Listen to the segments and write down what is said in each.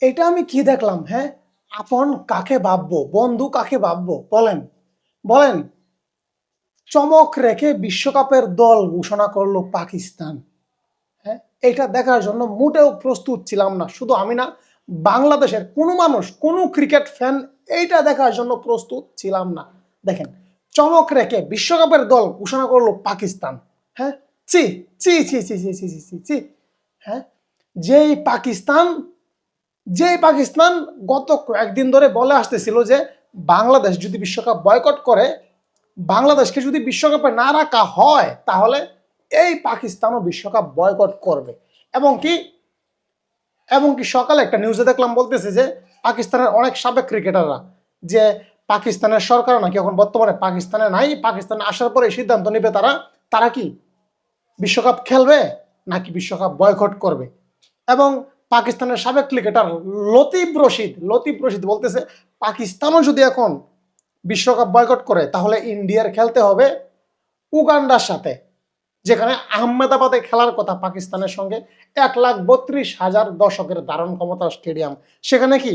এটা আমি কি দেখলাম? হ্যাঁ, আপন কাকে ভাববো, বন্ধু কাকে ভাববো, বলেন বলেন। চমক রেখে বিশ্বকাপের দল ঘোষণা করলো পাকিস্তান। হ্যাঁ, এটা দেখার জন্য মোটেও প্রস্তুত ছিলাম না। শুধু আমি না, বাংলাদেশের কোনো মানুষ, কোনো ক্রিকেট ফ্যান এইটা দেখার জন্য প্রস্তুত ছিলাম না। দেখেন, চমক রেখে বিশ্বকাপের দল ঘোষণা করলো পাকিস্তান। হ্যাঁ, চি চি চি চি চি চি চি চি। হ্যাঁ, যেই পাকিস্তান যে পাকিস্তান গত কয়েকদিন ধরে বলে আসতেছিল যে বাংলাদেশ যদি বিশ্বকাপ বয়কট করে, বাংলাদেশকে যদি বিশ্বকাপে না রাখা হয়, তাহলে এই পাকিস্তানও বিশ্বকাপ বয়কট করবে। এবং কি সকালে একটা নিউজে দেখলাম, বলতেছে যে পাকিস্তানের অনেক সাবেক ক্রিকেটাররা যে পাকিস্তানের সরকার নাকি এখন বর্তমানে পাকিস্তানে নাই, পাকিস্তানে আসার পরে সিদ্ধান্ত নেবে তারা তারা কি বিশ্বকাপ খেলবে নাকি বিশ্বকাপ বয়কট করবে। এবং পাকিস্তানের সাবেক ক্রিকেটার লতিফ রশিদ বলতেছে পাকিস্তানও যদি এখন বিশ্বকাপ বয়কট করে, তাহলে ইন্ডিয়ার খেলতে হবে উগান্ডার সাথে, যেখানে আহমেদাবাদে খেলার কথা পাকিস্তানের সঙ্গে। 1,32,000 দর্শকের ধারণ ক্ষমতার স্টেডিয়াম, সেখানে কি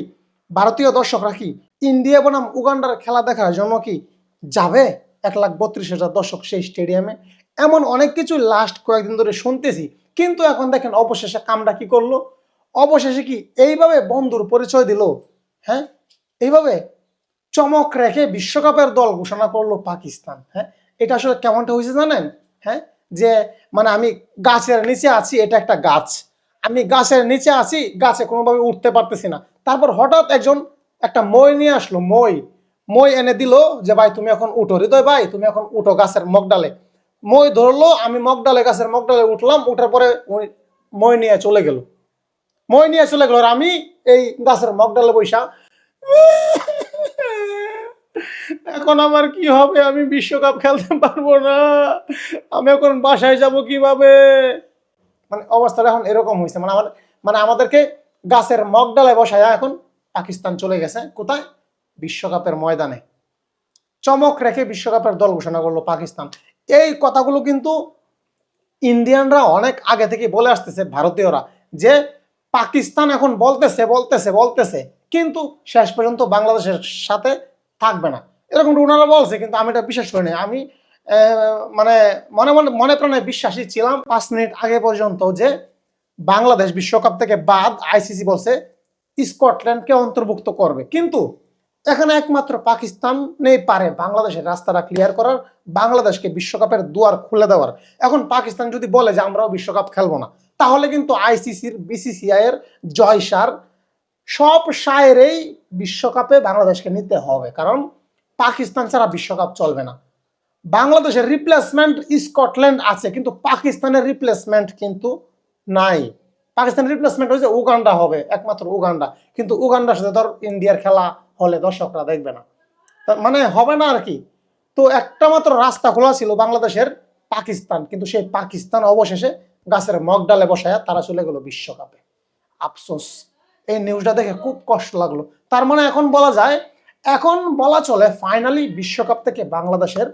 ভারতীয় দর্শকরা কি ইন্ডিয়া বনাম উগান্ডার খেলা দেখার জন্য কি যাবে? 1,32,000 দর্শক সেই স্টেডিয়ামে, এমন অনেক কিছু লাস্ট কয়েকদিন ধরে শুনতেছি। কিন্তু এখন দেখেন অবশেষে কামটা কি করলো, অবশেষে কি এইভাবে বন্ধুর পরিচয় দিল। হ্যাঁ, এইভাবে চমক রেখে বিশ্বকাপের দল ঘোষণা করলো পাকিস্তান। হ্যাঁ, এটা আসলে কেমনটা হয়েছে জানেন? হ্যাঁ, যে মানে আমি গাছের নিচে আছি, এটা একটা গাছ, আমি গাছের নিচে আছি, গাছে কোনোভাবে উঠতে পারতেছি না, তারপর হঠাৎ একজন একটা মই নিয়ে আসলো, মই এনে দিল যে ভাই তুমি এখন উঠো, হৃদয় ভাই তুমি এখন উঠো গাছের মগডালে। মই ধরলো, আমি মগডালে, গাছের মগডালে উঠলাম, উঠার পরে মই নিয়ে চলে গেল, আর আমি এই গাছের মগডালে বৈশা এখন আমার কি হবে? আমি বিশ্বকাপ খেলতে পারবো না, আমি এখন বাসায় যাব কিভাবে? মানে অবস্থাটা এখন এরকম হয়েছে, আমাদেরকে গাছের মগডালে বসায় এখন পাকিস্তান চলে গেছে কোথায়? বিশ্বকাপের ময়দানে। চমক রেখে বিশ্বকাপের দল ঘোষণা করলো পাকিস্তান। এই কথাগুলো কিন্তু ইন্ডিয়ানরা অনেক আগে থেকে বলে আসতেছে, ভারতীয়রা, যে পাকিস্তান এখন বলতেছে কিন্তু শেষ পর্যন্ত বাংলাদেশের সাথে থাকবে না, এরকম ওনারা বলছে। কিন্তু আমি এটা বিশ্বাস করিনি। আমি মানে মনে প্রাণে বিশ্বাসী ছিলাম 5 মিনিট আগে পর্যন্ত যে বাংলাদেশ বিশ্বকাপ থেকে বাদ, আইসিসি বলছে স্কটল্যান্ডকে অন্তর্ভুক্ত করবে। কিন্তু এখানে একমাত্র পাকিস্তানেই পারে বাংলাদেশের রাস্তাটা ক্লিয়ার করার, বাংলাদেশকে বিশ্বকাপের দুয়ার খুলে দেওয়ার। এখন পাকিস্তান যদি বলে যে আমরাও বিশ্বকাপ খেলবো না, তাহলে কিন্তু আইসিসির, বিসিসিআই এর জয়সার সব সায়েরেই বিশ্বকাপে বাংলাদেশকে নিতে হবে, কারণ পাকিস্তান ছাড়া বিশ্বকাপ চলবে না। বাংলাদেশের রিপ্লেসমেন্ট স্কটল্যান্ড আছে, কিন্তু পাকিস্তানের রিপ্লেসমেন্ট কিন্তু নাই। পাকিস্তানের রিপ্লেসমেন্ট হয়েছে উগান্ডা হবে, একমাত্র উগান্ডা। কিন্তু উগান্ডার সাথে ধর ইন্ডিয়ার খেলা হলে দর্শকরা দেখবে না, মানে হবে না আর কি। তো একটা মাত্র রাস্তা খোলা ছিল বাংলাদেশের, পাকিস্তান। কিন্তু সেই পাকিস্তান অবশেষে গাছের মগডালে বসায় তারা চলে গেল বিশ্বকাপে। আফসোস, এই নিউজটা দেখে খুব কষ্ট লাগলো। তার মানে এখন বলা যায়, এখন বলা চলে ফাইনালি বিশ্বকাপ থেকে বাংলাদেশের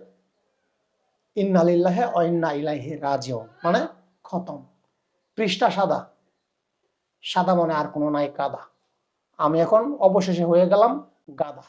ইন্না লিল্লাহি ওয়া ইন্না ইলাইহি রাজিউন মানে খতম। পৃষ্ঠা সাদা, সাদা মনে আর কোনো নাই কাদা। আমি এখন অবশেষে হয়ে গেলাম গাদা।